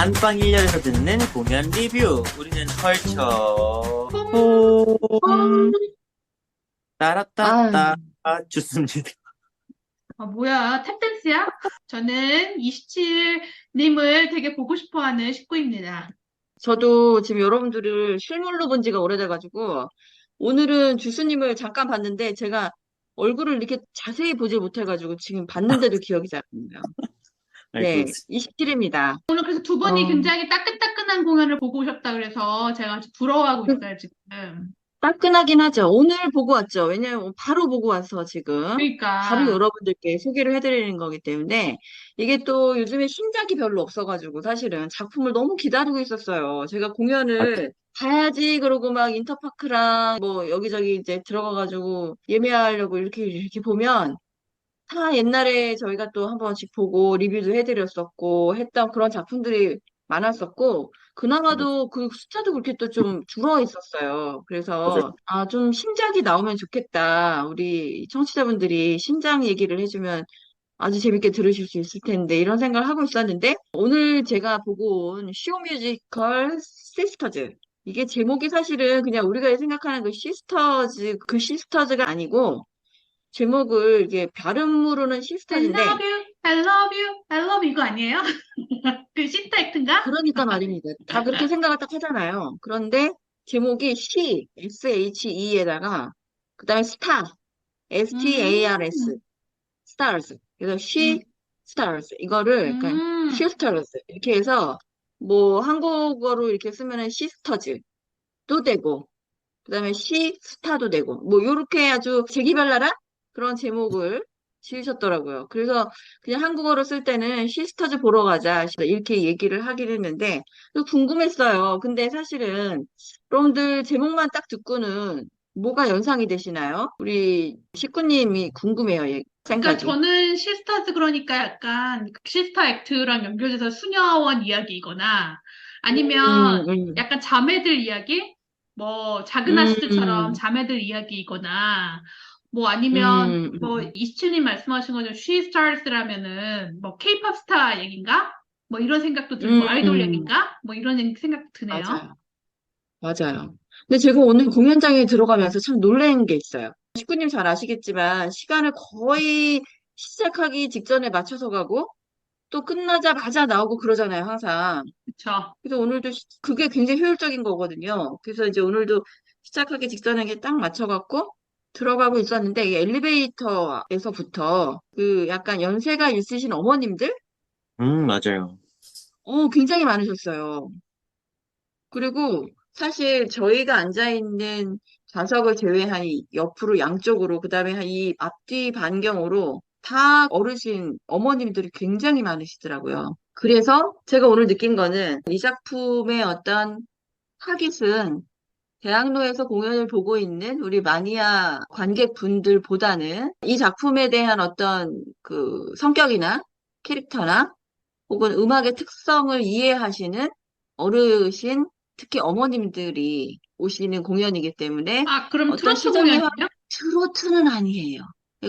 안방 1열에서 듣는 공연 리뷰. 우리는 컬처 홈 아, 따라따따 좋습니다. 뭐야, 탭댄스야? 저는 27님을 되게 보고 싶어 하는 식구입니다. 저도 지금 여러분들을 실물로 본 지가 오래돼가지고, 오늘은 주스님을 잠깐 봤는데, 제가 얼굴을 이렇게 자세히 보지 못해가지고, 지금 봤는데도 기억이 잘 안 나요. 아이고, 네, 27입니다. 오늘 그래서 두 분이 어, 굉장히 따끈따끈한 공연을 보고 오셨다 그래서 제가 아주 부러워하고 있어요, 지금. 따끈하긴 하죠. 오늘 보고 왔죠. 왜냐면 바로 보고 와서 지금 바로 그러니까, 여러분들께 소개를 해드리는 거기 때문에 이게 또 요즘에 신작이 별로 없어가지고 사실은 작품을 너무 기다리고 있었어요. 제가 공연을 가야지 그러고 막 인터파크랑 뭐 여기저기 이제 들어가가지고 예매하려고 이렇게 보면 다 옛날에 저희가 또 한 번씩 보고 리뷰도 해드렸었고 했던 그런 작품들이 많았었고, 그나마도 그 숫자도 그렇게 또 좀 줄어 있었어요. 맞아요. 그래서, 아, 좀 신작이 나오면 좋겠다. 우리 청취자분들이 신작 얘기를 해주면 아주 재밌게 들으실 수 있을 텐데, 이런 생각을 하고 있었는데, 오늘 제가 보고 온 쇼 뮤지컬 시스터즈. 이게 제목이 사실은 그냥 우리가 생각하는 그 시스터즈, 그 시스터즈가 아니고, 제목을 이게 발음으로는 I 시스터즈인데, love you, I love you, I love you 이거 아니에요? 그 시스터 액트인가? 그러니까 말입니다. 다 그렇게 생각을 딱 하잖아요. 그런데 제목이 she, SHE에다가, 그 다음에 star, STARS, 음, stars. 그래서 she 음, stars. 이거를, 그러니까 음. sisters. 이렇게 해서, 뭐, 한국어로 이렇게 쓰면은 sisters도 되고, 그다음에 시스타도 되고 뭐 요렇게 아주 재기발랄한 그런 제목을 지으셨더라고요. 그래서 그냥 한국어로 쓸 때는 시스터즈 보러 가자 이렇게 얘기를 하긴 했는데 궁금했어요. 근데 사실은 여러분들 제목만 딱 듣고는 뭐가 연상이 되시나요? 우리 식구님이 궁금해요. 그러니까 생각이. 저는 시스타즈 그러니까 약간 시스터 액트랑 연결돼서 수녀원 이야기이거나 아니면 음, 음, 약간 자매들 이야기? 뭐 작은 아씨들처럼 음, 자매들 이야기이거나 뭐 아니면 음, 뭐 음. 27님 말씀하신 것처럼 She Stars라면은 뭐 K-pop 스타 얘기인가? 뭐 이런 생각도 들고 아이돌 음, 얘기인가? 뭐 이런 생각도 드네요. 맞아요. 맞아요. 근데 제가 오늘 공연장에 들어가면서 참 놀란 게 있어요. 식구님 잘 아시겠지만 시간을 거의 시작하기 직전에 맞춰서 가고 또 끝나자마자 나오고 그러잖아요, 항상. 그쵸? 그래서 오늘도 그게 굉장히 효율적인 거거든요. 그래서 이제 오늘도 시작하기 직전에 딱 맞춰갖고 들어가고 있었는데 이 엘리베이터에서부터 그 약간 연세가 있으신 어머님들? 맞아요. 굉장히 많으셨어요. 그리고 사실 저희가 앉아있는 좌석을 제외한 이 옆으로 양쪽으로 그다음에 이 앞뒤 반경으로 다 어르신 어머님들이 굉장히 많으시더라고요. 그래서 제가 오늘 느낀 거는 이 작품의 어떤 타깃은 대학로에서 공연을 보고 있는 우리 마니아 관객분들보다는 이 작품에 대한 어떤 그 성격이나 캐릭터나 혹은 음악의 특성을 이해하시는 어르신, 특히 어머님들이 오시는 공연이기 때문에 아, 그럼 어떤 트로트 시장의 공연이에요? 트로트는 아니에요.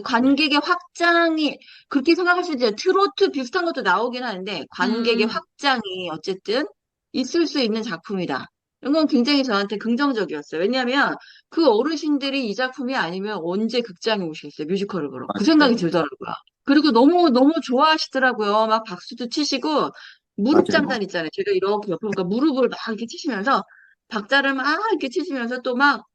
관객의 확장이 그렇게 생각할 수 있어요. 트로트 비슷한 것도 나오긴 하는데 관객의 음. 확장이 어쨌든 있을 수 있는 작품이다. 이런 건 굉장히 저한테 긍정적이었어요. 왜냐하면 그 어르신들이 이 작품이 아니면 언제 극장에 오시겠어요? 뮤지컬을 보러. 그 생각이 맞아요. 들더라고요. 그리고 너무 좋아하시더라고요. 막 박수도 치시고 무릎 맞아요. 장단 있잖아요. 제가 이렇게 옆에 보니까 무릎을 막 이렇게 치시면서 박자를 막 이렇게 치시면서 또 막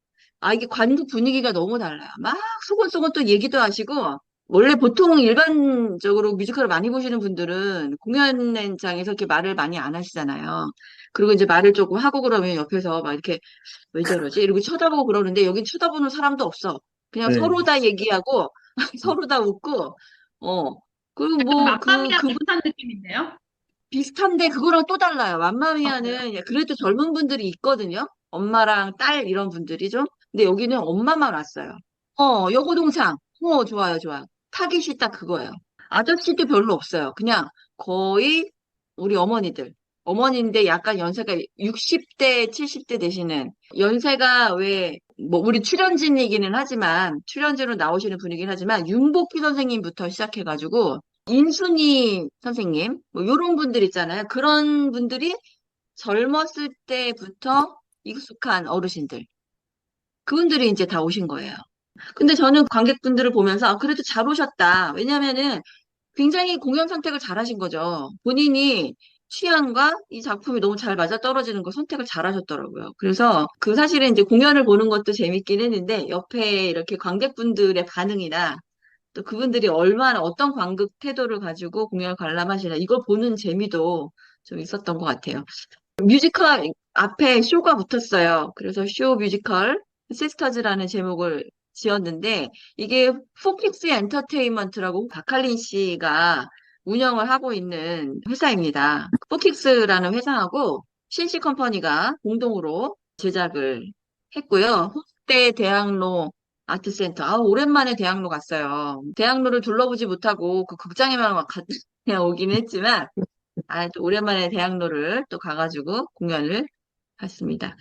이게 관객 분위기가 너무 달라요. 막 소곤소곤 또 얘기도 하시고 원래 보통 일반적으로 뮤지컬을 많이 보시는 분들은 공연장에서 이렇게 말을 많이 안 하시잖아요. 그리고 이제 말을 조금 하고 그러면 옆에서 막 이렇게 왜 저러지? 이러고 쳐다보고 그러는데 여긴 쳐다보는 사람도 없어. 그냥 네. 서로 다 얘기하고 서로 다 웃고 어 그리고 약간 뭐 맘마미아 비슷한 느낌인데요? 비슷한데 그거랑 또 달라요. 맘마미아는 그래도 젊은 분들이 있거든요. 엄마랑 딸 이런 분들이 좀. 근데 여기는 엄마만 왔어요. 여고동창. 좋아요, 좋아요. 타깃이 딱 그거예요. 아저씨도 별로 없어요. 그냥 거의 우리 어머니들. 어머니인데 약간 연세가 60대, 70대 되시는 연세가 왜, 뭐, 우리 출연진이기는 하지만, 출연진으로 나오시는 분이긴 하지만, 윤복희 선생님부터 시작해가지고, 인순이 선생님, 뭐, 요런 분들 있잖아요. 그런 분들이 젊었을 때부터 익숙한 어르신들. 그분들이 이제 다 오신 거예요. 근데 저는 관객분들을 보면서, 아, 그래도 잘 오셨다. 왜냐면은 굉장히 공연 선택을 잘 하신 거죠. 본인이 취향과 이 작품이 너무 잘 맞아떨어지는 거 선택을 잘 하셨더라고요. 그래서 그 사실은 이제 공연을 보는 것도 재밌긴 했는데, 옆에 이렇게 관객분들의 반응이나 또 그분들이 얼마나 어떤 관객 태도를 가지고 공연을 관람하시나 이걸 보는 재미도 좀 있었던 것 같아요. 뮤지컬 앞에 쇼가 붙었어요. 그래서 쇼 뮤지컬 시스터즈라는 제목을 지었는데 이게 포킥스 엔터테인먼트라고 박할린 씨가 운영을 하고 있는 회사입니다. 포킥스라는 회사하고 신시 컴퍼니가 공동으로 제작을 했고요. 홍대 대학로 아트센터. 아, 오랜만에 대학로 갔어요. 대학로를 둘러보지 못하고 그 극장에만 그냥 오긴 했지만 아, 또 오랜만에 대학로를 또 가가지고 공연을 봤습니다.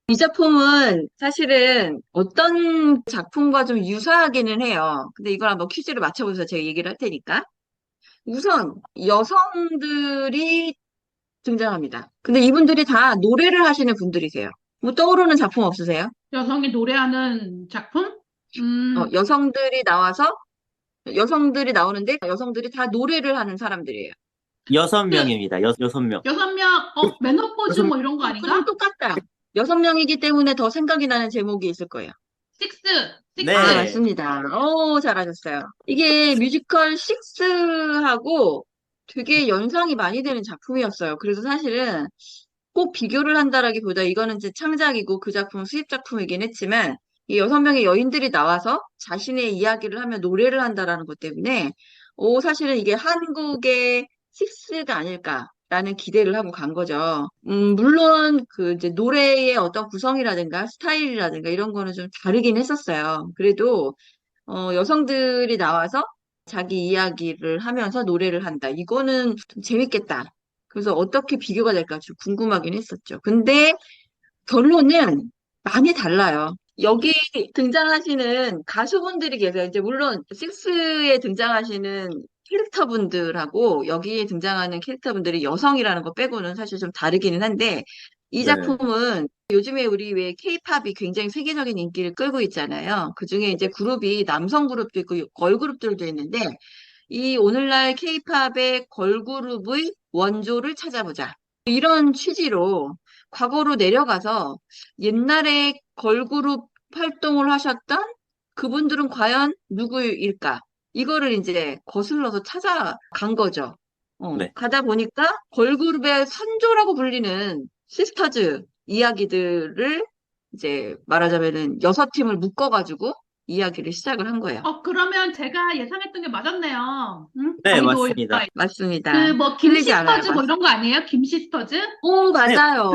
이 작품은 사실은 어떤 작품과 좀 유사하기는 해요. 근데 이걸 한번 퀴즈를 맞춰보세요. 제가 얘기를 할 테니까. 우선 여성들이 등장합니다. 근데 이분들이 다 노래를 하시는 분들이세요. 뭐 떠오르는 작품 없으세요? 여성이 노래하는 작품? 여성들이 나와서 여성들이 나오는데 여성들이 다 노래를 하는 사람들이에요. 6명입니다. 6명. 6명, 메노포즈 여섯 뭐 이런 거 그럼 아닌가? 똑같다. 6명이기 때문에 더 생각이 나는 제목이 있을 거예요. 식스, 아, 식스. 네. 맞습니다. 오, 잘하셨어요. 이게 뮤지컬 식스하고 되게 연상이 많이 되는 작품이었어요. 그래서 사실은 꼭 비교를 한다라기보다 이거는 이제 창작이고 그 작품은 수입 작품이긴 했지만 이 6명의 여인들이 나와서 자신의 이야기를 하며 노래를 한다라는 것 때문에 사실은 이게 한국의 식스가 아닐까라는 기대를 하고 간 거죠. 물론 그 이제 노래의 어떤 구성이라든가 스타일이라든가 이런 거는 좀 다르긴 했었어요. 그래도 여성들이 나와서 자기 이야기를 하면서 노래를 한다. 이거는 좀 재밌겠다. 그래서 어떻게 비교가 될까 좀 궁금하긴 했었죠. 근데 결론은 많이 달라요. 여기 등장하시는 가수분들이 계세요. 이제 물론 식스에 등장하시는 캐릭터분들하고 여기에 등장하는 캐릭터분들이 여성이라는 거 빼고는 사실 좀 다르기는 한데 이 네. 작품은 요즘에 우리 왜 케이팝이 굉장히 세계적인 인기를 끌고 있잖아요. 그중에 이제 그룹이 남성 그룹도 있고 걸그룹들도 있는데 이 오늘날 케이팝의 걸그룹의 원조를 찾아보자. 이런 취지로 과거로 내려가서 옛날에 걸그룹 활동을 하셨던 그분들은 과연 누구일까? 이거를 이제 거슬러서 찾아간 거죠. 네. 가다 보니까 걸그룹의 선조라고 불리는 시스터즈 이야기들을 이제 말하자면은 6팀을 묶어가지고 이야기를 시작을 한 거예요. 그러면 제가 예상했던 게 맞았네요. 응? 네, 아이돌 맞습니다. 맞습니다. 김 틀리지 않아요. 시스터즈 뭐 이런 거 아니에요? 김 시스터즈? 오, 네, 맞아요.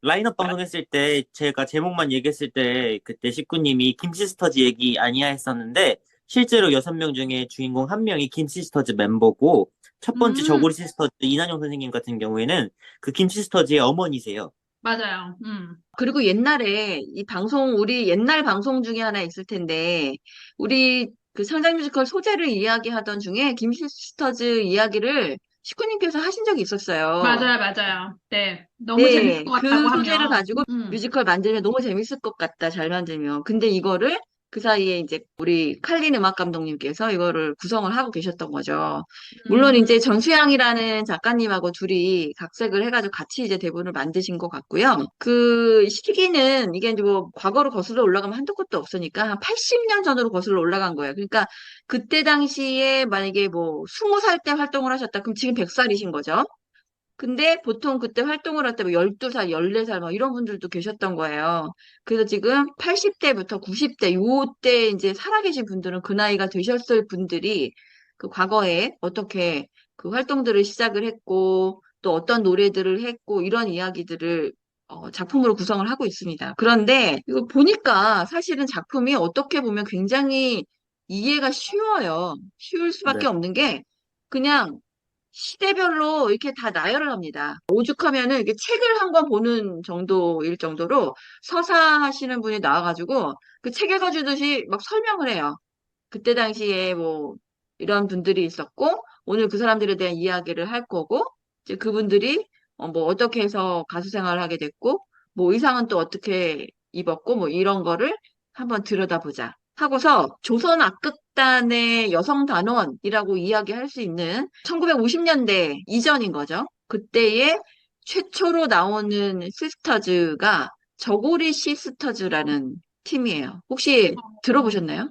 라인업 방송했을 때 제가 제목만 얘기했을 때 그때 식구님이 김시스터즈 얘기 아니야 했었는데 실제로 6명 중에 주인공 한 명이 김시스터즈 멤버고 첫 번째 음, 저고리 시스터즈 이난용 선생님 같은 경우에는 그 김시스터즈의 어머니세요. 맞아요. 그리고 옛날에 우리 옛날 방송 중에 하나 있을 텐데, 우리 그 상장 뮤지컬 소재를 이야기하던 중에 김시스터즈 이야기를 식구님께서 하신 적이 있었어요. 맞아요, 맞아요. 네. 너무 재밌을 네, 것 같다고 그 소재를 하면, 가지고 뮤지컬 만들면 너무 재밌을 것 같다, 잘 만들면. 근데 이거를 그 사이에 이제 우리 칼린 음악 감독님께서 이거를 구성을 하고 계셨던 거죠. 물론 음, 이제 전수양이라는 작가님하고 둘이 각색을 해가지고 같이 이제 대본을 만드신 것 같고요. 그 시기는 이게 이제 뭐 과거로 거슬러 올라가면 한도 끝도 없으니까 한 80년 전으로 거슬러 올라간 거예요. 그러니까 그때 당시에 만약에 뭐 20살 때 활동을 하셨다. 그럼 지금 100살이신 거죠. 근데 보통 그때 활동을 할 때 뭐 12살, 14살 막 이런 분들도 계셨던 거예요. 그래서 지금 80대부터 90대 요때 이제 살아계신 분들은 그 나이가 되셨을 분들이 그 과거에 어떻게 그 활동들을 시작을 했고 또 어떤 노래들을 했고 이런 이야기들을 작품으로 구성을 하고 있습니다. 그런데 이거 보니까 사실은 작품이 어떻게 보면 굉장히 이해가 쉬워요. 쉬울 수밖에 네. 없는 게 그냥 시대별로 이렇게 다 나열을 합니다. 오죽하면은 이게 책을 한 권 보는 정도일 정도로 서사하시는 분이 나와가지고 그 책 읽어주듯이 막 설명을 해요. 그때 당시에 뭐 이런 분들이 있었고, 오늘 그 사람들에 대한 이야기를 할 거고, 이제 그분들이 뭐 어떻게 해서 가수 생활을 하게 됐고, 뭐 의상은 또 어떻게 입었고, 뭐 이런 거를 한번 들여다보자 하고서 조선 악극단의 여성 단원이라고 이야기할 수 있는 1950년대 이전인 거죠. 그때의 최초로 나오는 시스터즈가 저고리 시스터즈라는 팀이에요. 혹시 들어보셨나요?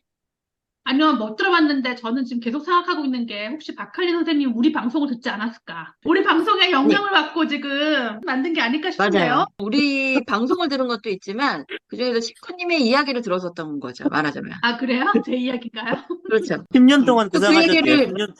아니요, 못 들어봤는데 저는 지금 계속 생각하고 있는 게 혹시 박할리 선생님 우리 방송을 듣지 않았을까? 우리 방송에 네, 영향을 받고 지금 만든 게 아닐까 싶은데요? 맞아요. 우리 방송을 들은 것도 있지만 그중에서 식구님의 이야기를 들었었던 거죠. 말하자면. 아, 그래요? 제 이야기인가요? 그렇죠. 10년 동안 또 그 고생하셨대요. 얘기를 10년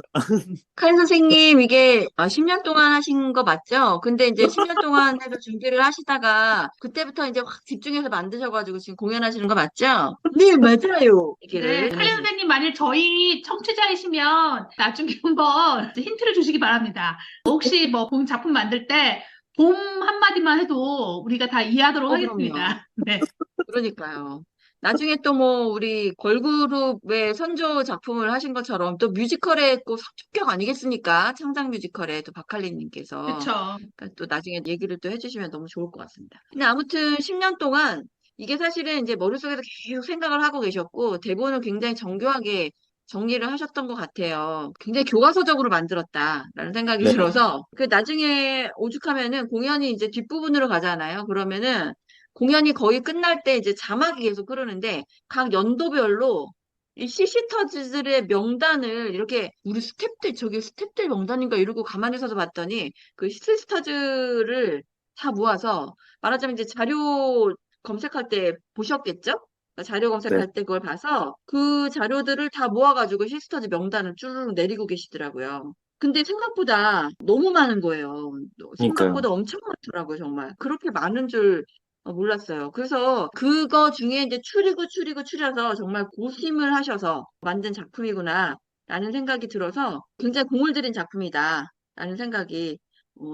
칼 선생님, 이게 10년 동안 하신 거 맞죠? 근데 이제 10년 동안 해서 준비를 하시다가 그때부터 이제 확 집중해서 만드셔가지고 지금 공연하시는 거 맞죠? 네, 맞아요. 네, 얘기를 칼리 선생님 만일 저희 청취자이시면 나중에 한번 힌트를 주시기 바랍니다. 혹시 뭐 본 작품 만들 때 봄 한마디만 해도 우리가 다 이해하도록 그럼요. 하겠습니다. 네. 그러니까요. 나중에 또 뭐 우리 걸그룹의 선조 작품을 하신 것처럼 또 뮤지컬에 꼭 합격 아니겠습니까? 창작 뮤지컬에 또 박할리님께서 그쵸. 그러니까 또 나중에 얘기를 또 해주시면 너무 좋을 것 같습니다. 근데 아무튼 10년 동안 이게 사실은 이제 머릿속에서 계속 생각을 하고 계셨고 대본을 굉장히 정교하게 정리를 하셨던 것 같아요. 굉장히 교과서적으로 만들었다라는 생각이 네. 들어서 그 나중에 오죽하면은 공연이 이제 뒷부분으로 가잖아요. 그러면은 공연이 거의 끝날 때 이제 자막이 계속 흐르는데 각 연도별로 이 시시터즈들의 명단을 이렇게 우리 스탭들 저기 스탭들 명단인가 이러고 가만히 서서 봤더니 그 시스터즈를 다 모아서 말하자면 이제 자료 검색할 때 보셨겠죠? 그러니까 자료 네. 검색할 때 그걸 봐서 그 자료들을 다 모아가지고 시스터즈 명단을 쭉 내리고 계시더라고요. 근데 생각보다 너무 많은 거예요. 그러니까요. 생각보다 엄청 많더라고요, 정말. 그렇게 많은 줄 몰랐어요. 그래서 그거 중에 이제 추려서 정말 고심을 하셔서 만든 작품이구나 라는 생각이 들어서 굉장히 공을 들인 작품이다 라는 생각이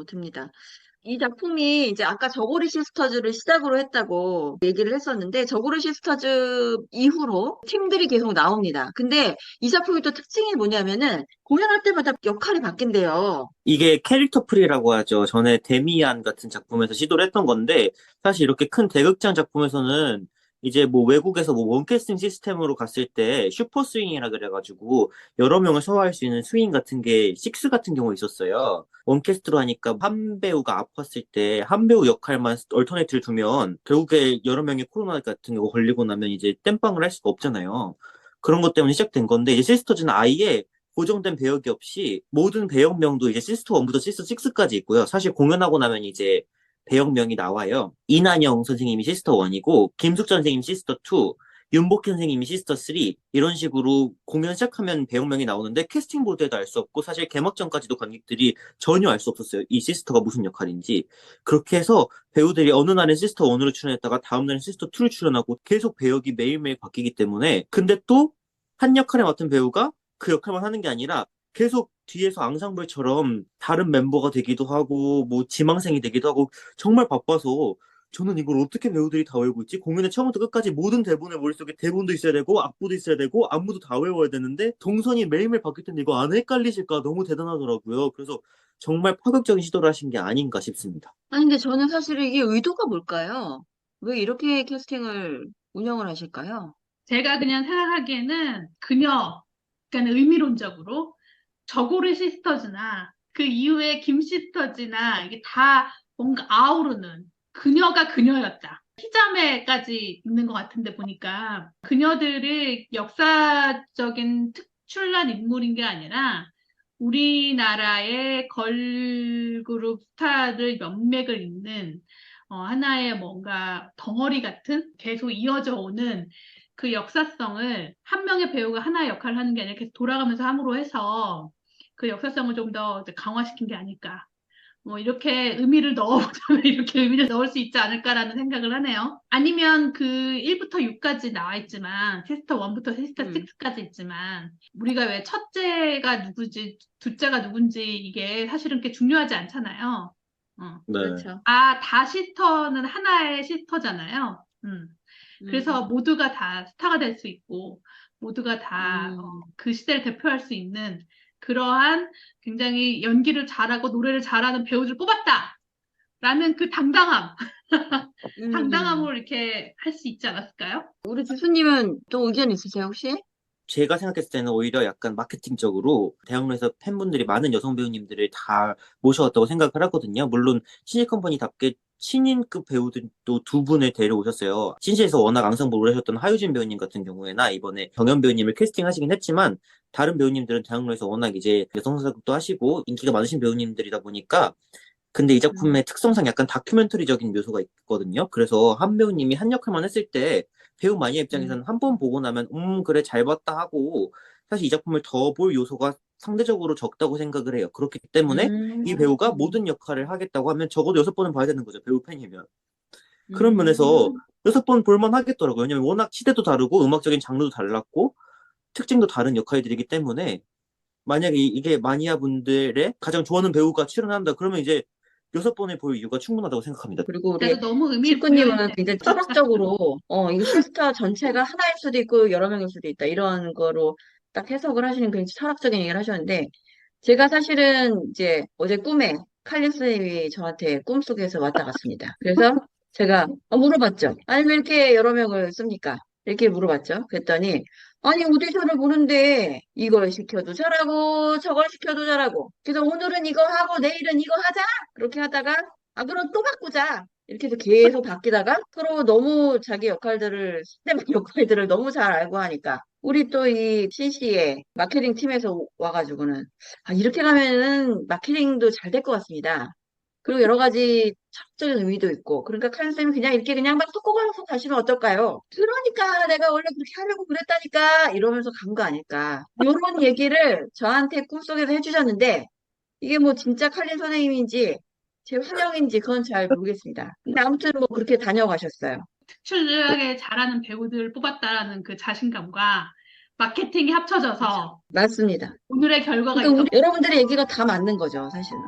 듭니다. 이 작품이 이제 아까 저고리 시스터즈를 시작으로 했다고 얘기를 했었는데 저고리 시스터즈 이후로 팀들이 계속 나옵니다. 근데 이 작품이 또 특징이 뭐냐면은 공연할 때마다 역할이 바뀐대요. 이게 캐릭터 프리라고 하죠. 전에 데미안 같은 작품에서 시도를 했던 건데, 사실 이렇게 큰 대극장 작품에서는 이제 뭐 외국에서 뭐 원캐스팅 시스템으로 갔을 때 슈퍼 스윙이라 그래가지고 여러 명을 소화할 수 있는 스윙 같은 게 식스 같은 경우 있었어요. 원캐스트로 하니까 한 배우가 아팠을 때 한 배우 역할만 얼터네이트를 두면 결국에 여러 명이 코로나 같은 경우 걸리고 나면 이제 땜빵을 할 수가 없잖아요. 그런 것 때문에 시작된 건데 이제 시스터즈는 아예 고정된 배역이 없이 모든 배역명도 이제 시스터 1부터 시스터 6까지 있고요. 사실 공연하고 나면 이제 배역명이 나와요. 이난영 선생님이 시스터 1이고 김숙전 선생님이 시스터 2, 윤복희 선생님이 시스터 3 이런 식으로 공연 시작하면 배역명이 나오는데 캐스팅 보드에도 알 수 없고 사실 개막 전까지도 관객들이 전혀 알 수 없었어요. 이 시스터가 무슨 역할인지. 그렇게 해서 배우들이 어느 날은 시스터 1으로 출연했다가 다음 날은 시스터 2를 출연하고 계속 배역이 매일매일 바뀌기 때문에 근데 또 한 역할에 맡은 배우가 그 역할만 하는 게 아니라 계속 뒤에서 앙상블처럼 다른 멤버가 되기도 하고 뭐 지망생이 되기도 하고 정말 바빠서 저는 이걸 어떻게 배우들이 다 외우고 있지? 공연의 처음부터 끝까지 모든 대본을 머릿속에 대본도 있어야 되고 악보도 있어야 되고 안무도 다 외워야 되는데 동선이 매일매일 바뀔 텐데 이거 안 헷갈리실까 너무 대단하더라고요. 그래서 정말 파격적인 시도를 하신 게 아닌가 싶습니다. 아니, 근데 저는 사실 이게 의도가 뭘까요? 왜 이렇게 캐스팅을 운영을 하실까요? 제가 그냥 생각하기에는 그러니까 의미론적으로 저고리 시스터즈나 그 이후에 김 시스터즈나 이게 다 뭔가 아우르는 그녀가 그녀였다. 희자매까지 있는 것 같은데 보니까 그녀들의 역사적인 특출난 인물인 게 아니라 우리나라의 걸그룹 스타들 명맥을 잇는 하나의 뭔가 덩어리 같은 계속 이어져 오는 그 역사성을 한 명의 배우가 하나의 역할을 하는 게 아니라 계속 돌아가면서 함으로 해서 그 역사성을 좀 더 강화시킨 게 아닐까. 뭐 이렇게 의미를 넣어보자면 이렇게 의미를 넣을 수 있지 않을까라는 생각을 하네요. 아니면 그 1부터 6까지 나와 있지만 시스터 1부터 시스터 음, 6까지 있지만 우리가 왜 첫째가 누구지, 둘째가 누군지 이게 사실은 그렇게 중요하지 않잖아요. 네. 그렇죠. 다 시스터는 하나의 시스터잖아요. 그래서 음, 모두가 다 스타가 될 수 있고 모두가 다 음, 그 시대를 대표할 수 있는 그러한 굉장히 연기를 잘하고 노래를 잘하는 배우들을 뽑았다라는 그 당당함, 음. 당당함으로 이렇게 할 수 있지 않았을까요? 우리 교수님은 또 의견 있으세요, 혹시? 제가 생각했을 때는 오히려 약간 마케팅적으로 대학로에서 팬분들이 많은 여성 배우님들을 다 모셔왔다고 생각을 하거든요. 물론 신인컴퍼니답게 신인급 배우들도 두 분을 데려오셨어요. 신시에서 워낙 앙상블 오래 하셨던 하유진 배우님 같은 경우에나 이번에 경연 배우님을 캐스팅하시긴 했지만 다른 배우님들은 대학로에서 워낙 이제 여성사극도 하시고 인기가 많으신 배우님들이다 보니까 근데 이 음, 작품의 특성상 약간 다큐멘터리적인 요소가 있거든요. 그래서 한 배우님이 한 역할만 했을 때 배우 마니아 음, 입장에서는 한 번 보고 나면 그래 잘 봤다 하고 사실 이 작품을 더 볼 요소가 상대적으로 적다고 생각을 해요. 그렇기 때문에 이 배우가 음, 모든 역할을 하겠다고 하면 적어도 6번은 봐야 되는 거죠. 배우 팬이면. 그런 면에서 음. 6번 볼만 하겠더라고요. 왜냐면 워낙 시대도 다르고 음악적인 장르도 달랐고 특징도 다른 역할들이기 때문에 만약에 이게 마니아 분들의 가장 좋아하는 배우가 출연한다 그러면 이제 6번을 볼 이유가 충분하다고 생각합니다. 그리고 우리 그래서 너무 의미 식구님은 부여했네. 굉장히 철학적으로, 이 시스타 전체가 하나일 수도 있고 여러 명일 수도 있다. 이런 거로 딱 해석을 하시는 굉장히 철학적인 얘기를 하셨는데, 제가 사실은 이제 어제 꿈에 칼린 선생님이 저한테 꿈속에서 왔다 갔습니다. 그래서 제가 물어봤죠. 아니, 왜 이렇게 여러 명을 씁니까? 이렇게 물어봤죠. 그랬더니, 아니, 오디션을 보는데 이걸 시켜도 잘하고 저걸 시켜도 잘하고. 그래서 오늘은 이거 하고 내일은 이거 하자. 그렇게 하다가, 그럼 또 바꾸자. 이렇게 해서 계속 바뀌다가 서로 너무 자기 역할들을, 상대방 역할들을 너무 잘 알고 하니까 우리 또 이 CC의 마케팅 팀에서 와가지고는 이렇게 가면은 마케팅도 잘 될 것 같습니다. 그리고 여러 가지 철학적인 의미도 있고. 그러니까 칼 쌤이 그냥 이렇게 그냥 막 섞어가면서 가시면 어떨까요? 그러니까 내가 원래 그렇게 하려고 그랬다니까 이러면서 간 거 아닐까. 이런 얘기를 저한테 꿈속에서 해주셨는데 이게 뭐 진짜 칼린 선생님인지 제 환영인지 그건 잘 모르겠습니다. 근데 아무튼 뭐 그렇게 다녀가셨어요. 특출나게 잘하는 배우들을 뽑았다라는 그 자신감과 마케팅이 그렇죠. 합쳐져서 맞습니다. 오늘의 결과가 그러니까 우리 있었고 여러분들의 얘기가 다 맞는 거죠, 사실은.